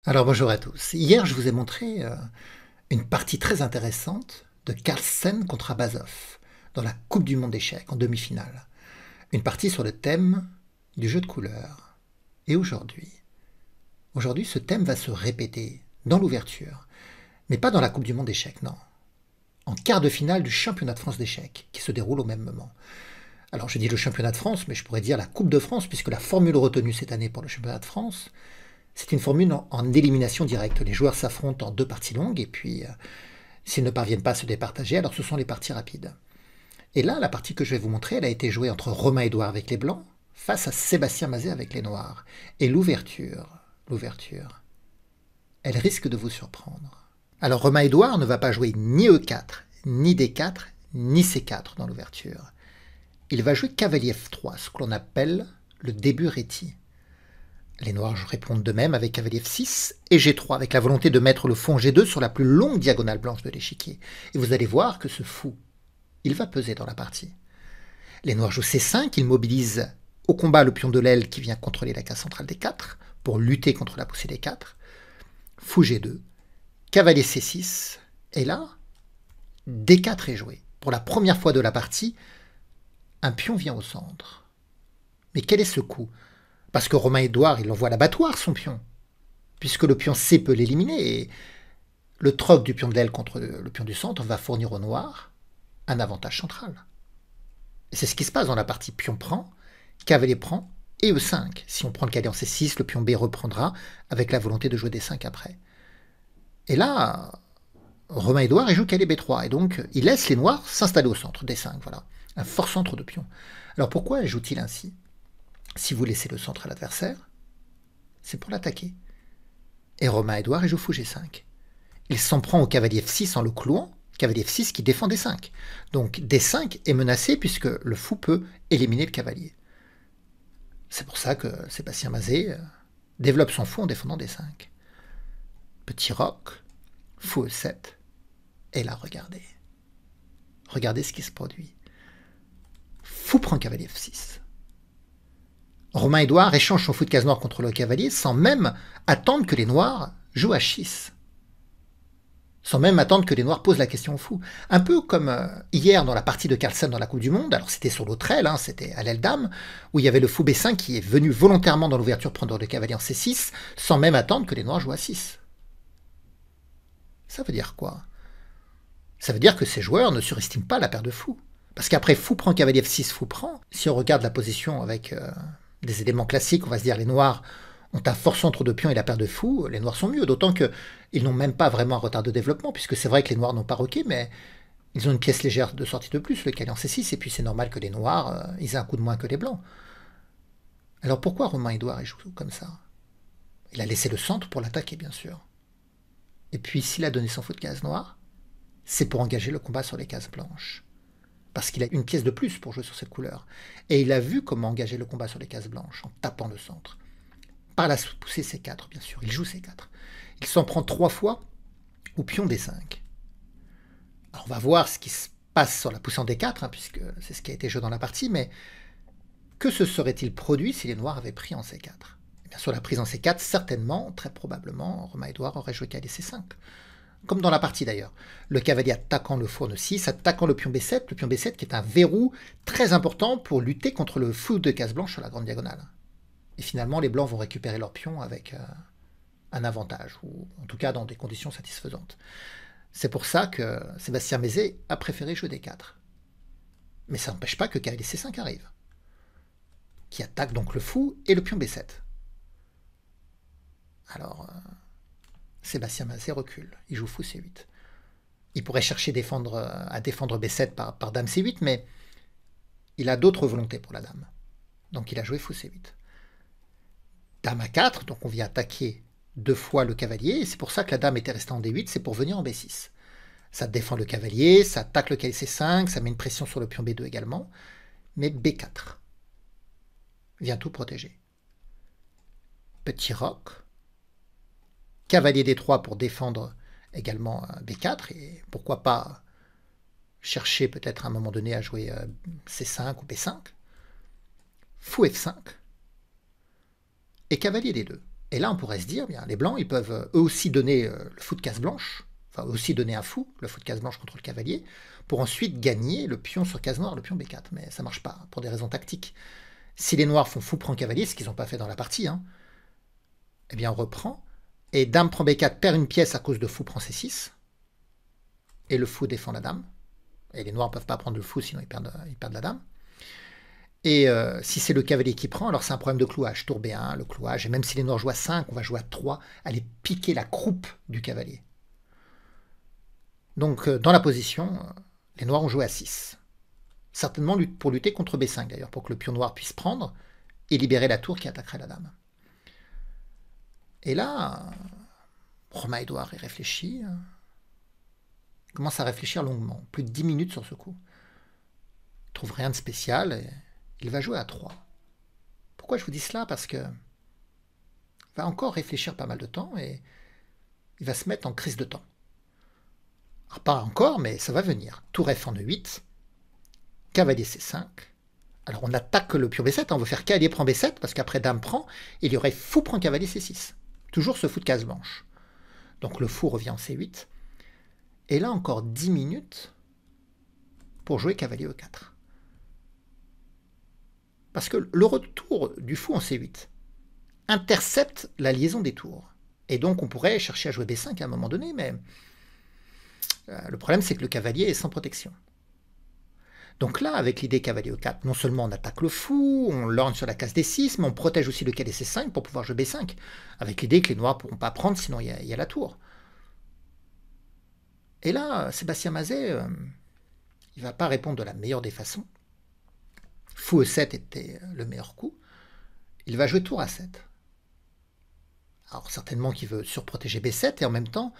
Alors bonjour à tous. Hier, je vous ai montré une partie très intéressante de Carlsen contre Abasov dans la Coupe du Monde d'échecs en demi-finale. Une partie sur le thème du jeu de couleurs. Et aujourd'hui, ce thème va se répéter dans l'ouverture, mais pas dans la Coupe du Monde d'échecs, non. En quart de finale du championnat de France d'échecs, qui se déroule au même moment. Alors je dis le championnat de France, mais je pourrais dire la Coupe de France, puisque la formule retenue cette année pour le championnat de France, c'est une formule en élimination directe. Les joueurs s'affrontent en deux parties longues, et puis s'ils ne parviennent pas à se départager, alors ce sont les parties rapides. Et là, la partie que je vais vous montrer, elle a été jouée entre Romain Edouard avec les blancs, face à Sébastien Mazet avec les noirs. Et l'ouverture, elle risque de vous surprendre. Alors Romain Edouard ne va pas jouer ni E4, ni D4, ni C4 dans l'ouverture. Il va jouer cavalier F3, ce que l'on appelle le début réti. Les noirs répondent de même avec cavalier F6 et G3, avec la volonté de mettre le fond G2 sur la plus longue diagonale blanche de l'échiquier. Et vous allez voir que ce fou, il va peser dans la partie. Les noirs jouent C5, ils mobilisent au combat le pion de l'aile qui vient contrôler la case centrale des 4 pour lutter contre la poussée des 4. Fou G2, cavalier C6, et là, D4 est joué. Pour la première fois de la partie, un pion vient au centre. Mais quel est ce coup? Parce que Romain Edouard, il envoie à l'abattoir son pion, puisque le pion C peut l'éliminer, et le troc du pion de l'aile contre le pion du centre va fournir au noir un avantage central. Et c'est ce qui se passe dans la partie pion prend, cavalier prend, et E5. Si on prend le cavalier en C6, le pion B reprendra, avec la volonté de jouer D5 après. Et là, Romain Edouard, il joue cavalier B3, et donc il laisse les noirs s'installer au centre, D5, voilà. Un fort centre de pion. Alors pourquoi joue-t-il ainsi? Si vous laissez le centre à l'adversaire, c'est pour l'attaquer. Et Romain Edouard, il joue fou G5. Il s'en prend au cavalier F6 en le clouant, cavalier F6 qui défend D5. Donc D5 est menacé puisque le fou peut éliminer le cavalier. C'est pour ça que Sébastien Mazet développe son fou en défendant D5. Petit roc, fou E7, et là, regardez. Regardez ce qui se produit. Fou prend cavalier F6. Romain Edouard échange son fou de case noire contre le cavalier sans même attendre que les noirs jouent H6. Sans même attendre que les noirs posent la question au fou. Un peu comme hier dans la partie de Carlsen dans la Coupe du Monde, alors c'était sur l'autre aile, c'était à l'aile dame, où il y avait le fou B5 qui est venu volontairement dans l'ouverture prendre le cavalier en C6, sans même attendre que les noirs jouent A6. Ça veut dire quoi? Ça veut dire que ces joueurs ne surestiment pas la paire de fous. Parce qu'après fou prend cavalier F6, fou prend, si on regarde la position avec des éléments classiques, on va se dire les noirs ont un fort centre de pion et la paire de fous, les noirs sont mieux, d'autant qu'ils n'ont même pas vraiment un retard de développement, puisque c'est vrai que les noirs n'ont pas roqué, mais ils ont une pièce légère de sortie de plus, le cavalier en C6, et puis c'est normal que les noirs, ils aient un coup de moins que les blancs. Alors pourquoi Romain Edouard joue comme ça? Il a laissé le centre pour l'attaquer, bien sûr. Et puis s'il a donné son fou de case noire, c'est pour engager le combat sur les cases blanches. Parce qu'il a une pièce de plus pour jouer sur cette couleur. Et il a vu comment engager le combat sur les cases blanches, en tapant le centre. Par la poussée C4, bien sûr, il joue C4. Il s'en prend 3 fois au pion D5. Alors on va voir ce qui se passe sur la poussée en D4, puisque c'est ce qui a été joué dans la partie, mais que se serait-il produit si les noirs avaient pris en C4? Et bien sur la prise en C4, certainement, très probablement, Romain Edouard aurait joué cavalier C5. Comme dans la partie d'ailleurs. Le cavalier attaquant le fou en E6, attaquant le pion B7 qui est un verrou très important pour lutter contre le fou de case blanche sur la grande diagonale. Et finalement, les blancs vont récupérer leur pion avec un avantage, ou en tout cas dans des conditions satisfaisantes. C'est pour ça que Sébastien Mazet a préféré jouer D4. Mais ça n'empêche pas que cavalier C5 arrive, qui attaque donc le fou et le pion B7. Alors... Sébastien Mazet recule, il joue fou C8. Il pourrait chercher à défendre B7 par dame C8, mais il a d'autres volontés pour la dame. Donc il a joué fou C8. Dame A4, donc on vient attaquer 2 fois le cavalier, et c'est pour ça que la dame était restée en D8, c'est pour venir en B6. Ça défend le cavalier, ça attaque le cavalier C5, ça met une pression sur le pion B2 également, mais B4 vient tout protéger. Petit roc. Cavalier D3 pour défendre également B4, et pourquoi pas chercher peut-être à un moment donné à jouer C5 ou B5. Fou F5, et cavalier D2. Et là, on pourrait se dire, bien, les blancs, ils peuvent eux aussi donner le fou de case blanche, enfin eux aussi donner un fou, le fou de case blanche contre le cavalier, pour ensuite gagner le pion sur case noire, le pion B4. Mais ça marche pas, pour des raisons tactiques. Si les noirs font fou prend cavalier, ce qu'ils n'ont pas fait dans la partie, hein, eh bien on reprend, et dame prend B4 perd une pièce à cause de fou prend C6, et le fou défend la dame, et les noirs ne peuvent pas prendre le fou, sinon ils perdent la dame. Et si c'est le cavalier qui prend, alors c'est un problème de clouage. Tour B1, le clouage. Et même si les noirs jouent à 5, on va jouer à 3, aller piquer la croupe du cavalier. Donc dans la position, les noirs ont joué à 6. Certainement pour lutter contre B5 d'ailleurs, pour que le pion noir puisse prendre et libérer la tour qui attaquerait la dame. Et là, Romain Edouard il réfléchit. Il commence à réfléchir longuement, plus de 10 minutes sur ce coup. Il ne trouve rien de spécial et il va jouer à 3. Pourquoi je vous dis cela? Parce que il va encore réfléchir pas mal de temps et il va se mettre en crise de temps. Alors pas encore, mais ça va venir. Tour F en E8, cavalier C5. Alors on attaque le pion B7, on va faire cavalier prend B7, parce qu'après dame prend, il y aurait fou prend cavalier C6. Toujours ce fou de case blanche. Donc le fou revient en C8. Et là encore 10 minutes pour jouer cavalier E4. Parce que le retour du fou en C8 intercepte la liaison des tours. Et donc on pourrait chercher à jouer B5 à un moment donné, mais le problème c'est que le cavalier est sans protection. Donc là, avec l'idée cavalier E4, non seulement on attaque le fou, on lorgne sur la case D6, mais on protège aussi le cavalier C5 pour pouvoir jouer B5, avec l'idée que les noirs ne pourront pas prendre, sinon il y a la tour. Et là, Sébastien Mazet, il ne va pas répondre de la meilleure des façons. Fou E7 était le meilleur coup. Il va jouer tour A7. Alors certainement qu'il veut surprotéger B7 et en même temps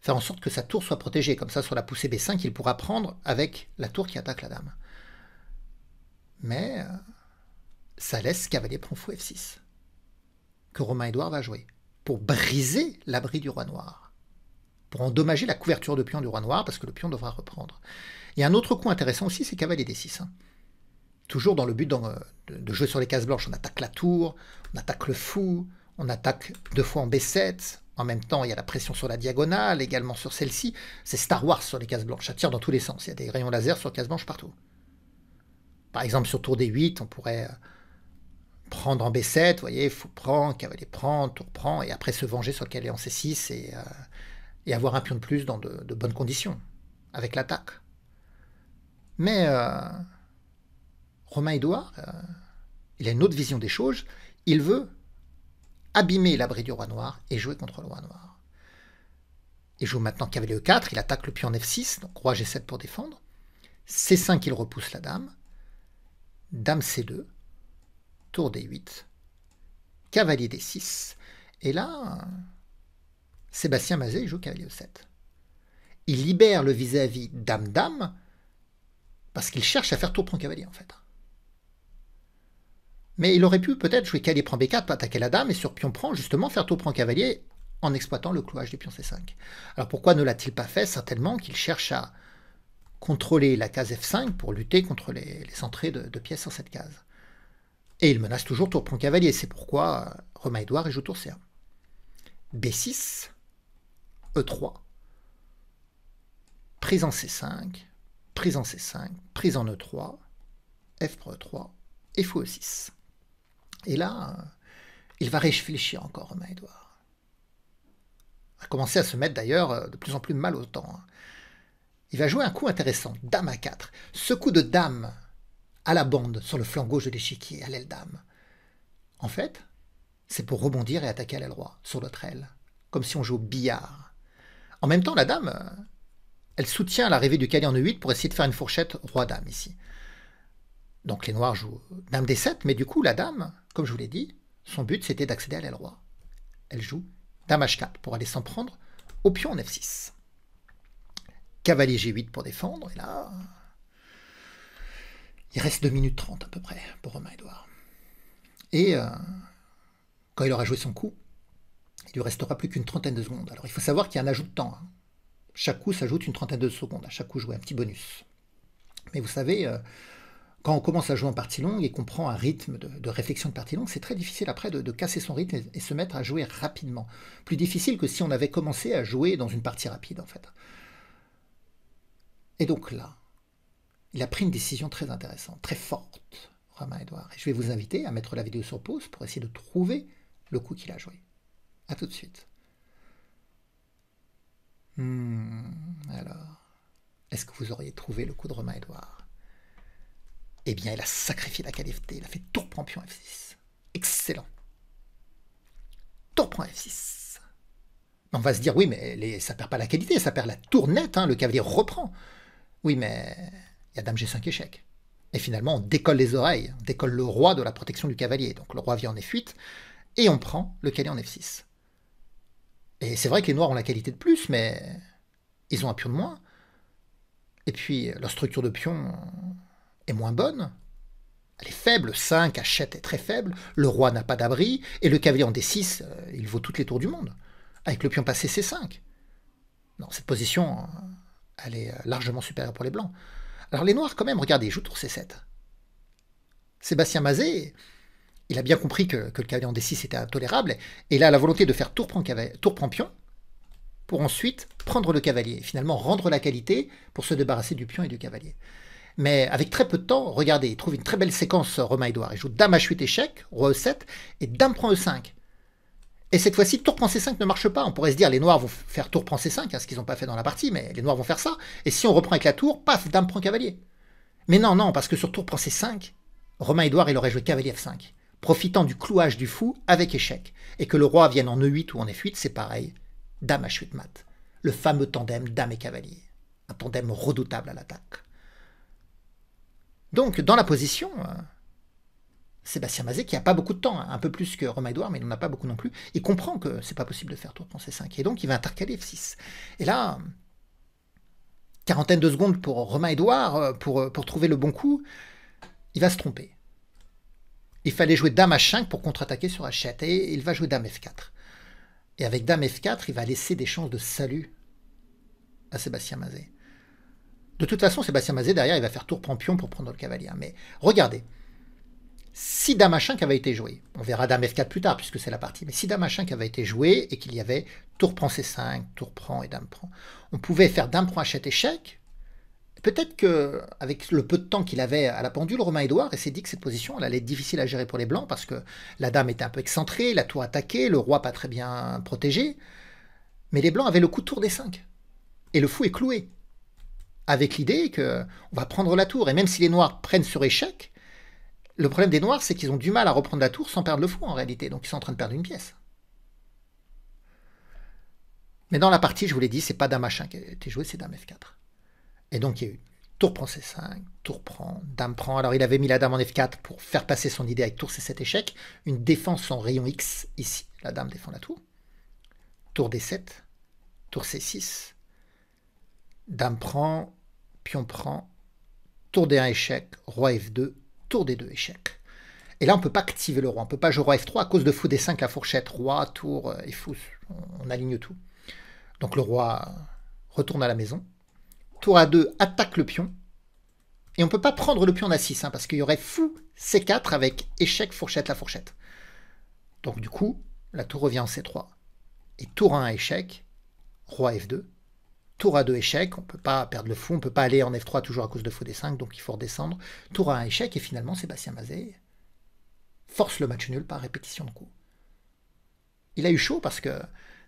faire en sorte que sa tour soit protégée. Comme ça, sur la poussée B5, il pourra prendre avec la tour qui attaque la dame. Mais ça laisse cavalier prend fou F6, que Romain Edouard va jouer, pour briser l'abri du roi noir, pour endommager la couverture de pion du roi noir, parce que le pion devra reprendre. Il y a un autre coup intéressant aussi, c'est cavalier D6. Toujours dans le but de jouer sur les cases blanches. On attaque la tour, on attaque le fou, on attaque 2 fois en B7. En même temps, il y a la pression sur la diagonale, également sur celle-ci. C'est Star Wars sur les cases blanches, ça tire dans tous les sens. Il y a des rayons laser sur les cases blanches partout. Par exemple, sur tour D8, on pourrait prendre en B7, vous voyez, fou prend, cavalier prend, tour prend, et après se venger sur le cavalier en C6 et avoir un pion de plus dans de bonnes conditions, avec l'attaque. Mais Romain Edouard, il a une autre vision des choses. Il veut abîmer l'abri du roi noir et jouer contre le roi noir. Il joue maintenant cavalier E4, il attaque le pion en F6, donc roi G7 pour défendre. C5, il repousse la dame. Dame C2, tour D8, cavalier D6. Et là, Sébastien Mazet joue cavalier E7. Il libère le vis-à-vis dame-dame, parce qu'il cherche à faire tour prend cavalier en fait. Mais il aurait pu peut-être jouer cavalier prend B4 pour attaquer la dame et sur pion prend justement faire tour prend cavalier en exploitant le clouage du pion C5. Alors pourquoi ne l'a-t-il pas fait? Certainement qu'il cherche à contrôler la case F5 pour lutter contre les entrées de pièces sur cette case. Et il menace toujours tour prend cavalier, c'est pourquoi Romain Edouard joue tour C1. B6, E3, prise en C5, prise en C5, prise en E3, F pour E3 et fou E6. Et là, il va réfléchir encore, Romain Edouard. Il va commencer à se mettre d'ailleurs de plus en plus mal au temps. Il va jouer un coup intéressant, dame A4. Ce coup de dame à la bande sur le flanc gauche de l'échiquier, à l'aile dame, en fait, c'est pour rebondir et attaquer à l'aile roi, sur l'autre aile, comme si on jouait au billard. En même temps, la dame, elle soutient l'arrivée du cavalier en E8 pour essayer de faire une fourchette roi-dame ici. Donc les noirs jouent dame D7, mais du coup, la dame, comme je vous l'ai dit, son but c'était d'accéder à l'aile roi. Elle joue dame H4 pour aller s'en prendre au pion en F6. Cavalier G8 pour défendre, et là, il reste 2 minutes 30 à peu près pour Romain Edouard. Et quand il aura joué son coup, il lui restera plus qu'une trentaine de secondes. Alors il faut savoir qu'il y a un ajout de temps. Chaque coup s'ajoute une trentaine de secondes. À chaque coup, jouer un petit bonus. Mais vous savez, quand on commence à jouer en partie longue et qu'on prend un rythme de réflexion de partie longue, c'est très difficile après de casser son rythme et se mettre à jouer rapidement. Plus difficile que si on avait commencé à jouer dans une partie rapide, en fait. Et donc là, il a pris une décision très intéressante, très forte, Romain Edouard. Et je vais vous inviter à mettre la vidéo sur pause pour essayer de trouver le coup qu'il a joué. A tout de suite. Alors, est-ce que vous auriez trouvé le coup de Romain Edouard? Eh bien, il a sacrifié la qualité, il a fait tour prend pion F6. Excellent. Tour prend F6. On va se dire, oui, mais ça perd pas la qualité, ça perd la tour nette, hein, le cavalier reprend. Oui, mais il y a dame G5 échec. Et finalement, on décolle les oreilles, on décolle le roi de la protection du cavalier. Donc le roi vient en F8, et on prend le cavalier en F6. Et c'est vrai que les noirs ont la qualité de plus, mais ils ont un pion de moins. Et puis, leur structure de pion est moins bonne. Elle est faible, 5, Hachette est très faible, le roi n'a pas d'abri, et le cavalier en D6, il vaut toutes les tours du monde, avec le pion passé C5. Non, cette position, elle est largement supérieure pour les blancs. Alors les noirs, quand même, regardez, ils jouent tour C7. Sébastien Mazet, il a bien compris que le cavalier en D6 était intolérable, et il a la volonté de faire tour prend pion, pour ensuite prendre le cavalier, et finalement rendre la qualité pour se débarrasser du pion et du cavalier. Mais avec très peu de temps, regardez, il trouve une très belle séquence, Romain Edouard. Il joue dame H8 échec, roi E7, et dame prend E5. Et cette fois-ci, tour prend C5 ne marche pas. On pourrait se dire, les noirs vont faire tour prend C5, hein, ce qu'ils n'ont pas fait dans la partie, mais les noirs vont faire ça. Et si on reprend avec la tour, paf, dame prend cavalier. Mais non, non, parce que sur tour prend C5, Romain Edouard, il aurait joué cavalier F5, profitant du clouage du fou avec échec. Et que le roi vienne en E8 ou en F8, c'est pareil, dame H8 mat. Le fameux tandem dame et cavalier. Un tandem redoutable à l'attaque. Donc, dans la position, Sébastien Mazet, qui n'a pas beaucoup de temps, hein, un peu plus que Romain Edouard, mais il n'en a pas beaucoup non plus, il comprend que c'est pas possible de faire tour prend C5. Et donc, il va intercaler F6. Et là, quarantaine de secondes pour Romain Edouard, pour trouver le bon coup, il va se tromper. Il fallait jouer dame H5 pour contre-attaquer sur Hachette, et il va jouer dame F4. Et avec dame F4, il va laisser des chances de salut à Sébastien Mazet. De toute façon, Sébastien Mazet, derrière, il va faire tour prend pion pour prendre le cavalier. Mais regardez, si dame H5 avait été joué, on verra dame F4 plus tard, puisque c'est la partie, mais si dame H5 avait été joué et qu'il y avait tour prend C5, tour prend et dame prend, on pouvait faire dame prend Hachette échec. Peut-être qu'avec le peu de temps qu'il avait à la pendule, Romain Edouard s'est dit que cette position elle allait être difficile à gérer pour les blancs, parce que la dame était un peu excentrée, la tour attaquée, le roi pas très bien protégé. Mais les blancs avaient le coup de tour D5. Et le fou est cloué, avec l'idée qu'on va prendre la tour. Et même si les noirs prennent sur échec, le problème des noirs, c'est qu'ils ont du mal à reprendre la tour sans perdre le fou en réalité. Donc ils sont en train de perdre une pièce. Mais dans la partie, je vous l'ai dit, c'est pas dame H5 qui a été joué, c'est dame F4. Et donc il y a eu tour prend C5, tour prend, dame prend. Alors il avait mis la dame en F4 pour faire passer son idée avec tour C7 échec. Une défense en rayon X ici. La dame défend la tour. Tour D7, tour C6. Dame prend, pion prend, tour D1 échec, roi F2, tour D2 échec. Et là, on ne peut pas activer le roi. On ne peut pas jouer roi F3 à cause de fou D5, la fourchette, roi, tour et fou. On aligne tout. Donc le roi retourne à la maison. Tour A2 attaque le pion. Et on ne peut pas prendre le pion en A6, hein, parce qu'il y aurait fou C4 avec échec, fourchette, la fourchette. Donc du coup, la tour revient en C3. Et tour A1 échec, roi F2. Tour A2 échec, on ne peut pas perdre le fou, on ne peut pas aller en F3 toujours à cause de fou D5, donc il faut redescendre. Tour A1 échec, et finalement Sébastien Mazet force le match nul par répétition de coups. Il a eu chaud parce que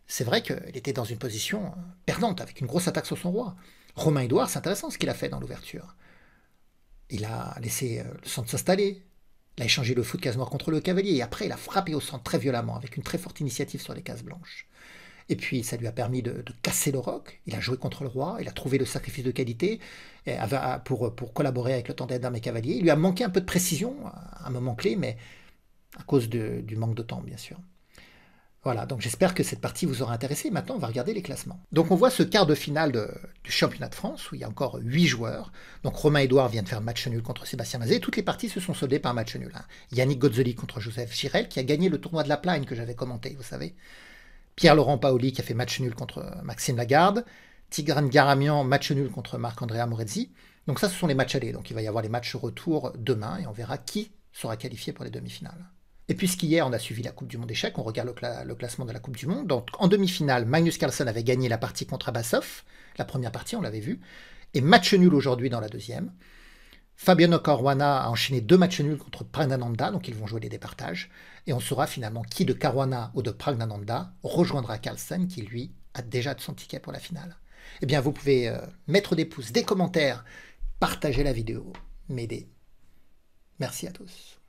c'est vrai qu'il était dans une position perdante, avec une grosse attaque sur son roi. Romain Edouard, c'est intéressant ce qu'il a fait dans l'ouverture. Il a laissé le centre s'installer, il a échangé le fou de case noire contre le cavalier, et après il a frappé au centre très violemment, avec une très forte initiative sur les cases blanches. Et puis ça lui a permis de casser le roc, il a joué contre le roi, il a trouvé le sacrifice de qualité pour collaborer avec le tandem dame et cavalier. Il lui a manqué un peu de précision à un moment clé, mais à cause du manque de temps, bien sûr. Voilà, donc j'espère que cette partie vous aura intéressé. Maintenant, on va regarder les classements. Donc on voit ce quart de finale du championnat de France, où il y a encore 8 joueurs. Donc Romain Edouard vient de faire match nul contre Sébastien Mazet. Toutes les parties se sont soldées par match nul. Hein. Yannick Gozzoli contre Joseph Girel, qui a gagné le tournoi de la Plagne que j'avais commenté, vous savez. Pierre-Laurent Paoli, qui a fait match nul contre Maxime Lagarde. Tigran Garamian, match nul contre Marc-Andrea Morezzi. Donc ça, ce sont les matchs allés. Donc il va y avoir les matchs retour demain et on verra qui sera qualifié pour les demi-finales. Et puisqu'hier, on a suivi la Coupe du Monde d'échecs, on regarde le classement de la Coupe du Monde. Donc en demi-finale, Magnus Carlsen avait gagné la partie contre Abbasov. La première partie, on l'avait vu. Et match nul aujourd'hui dans la deuxième. Fabiano Caruana a enchaîné 2 matchs nuls contre Praggnanandhaa, donc ils vont jouer les départages. Et on saura finalement qui de Caruana ou de Praggnanandhaa rejoindra Carlsen, qui lui a déjà son ticket pour la finale. Eh bien, vous pouvez mettre des pouces, des commentaires, partager la vidéo, m'aider. Merci à tous.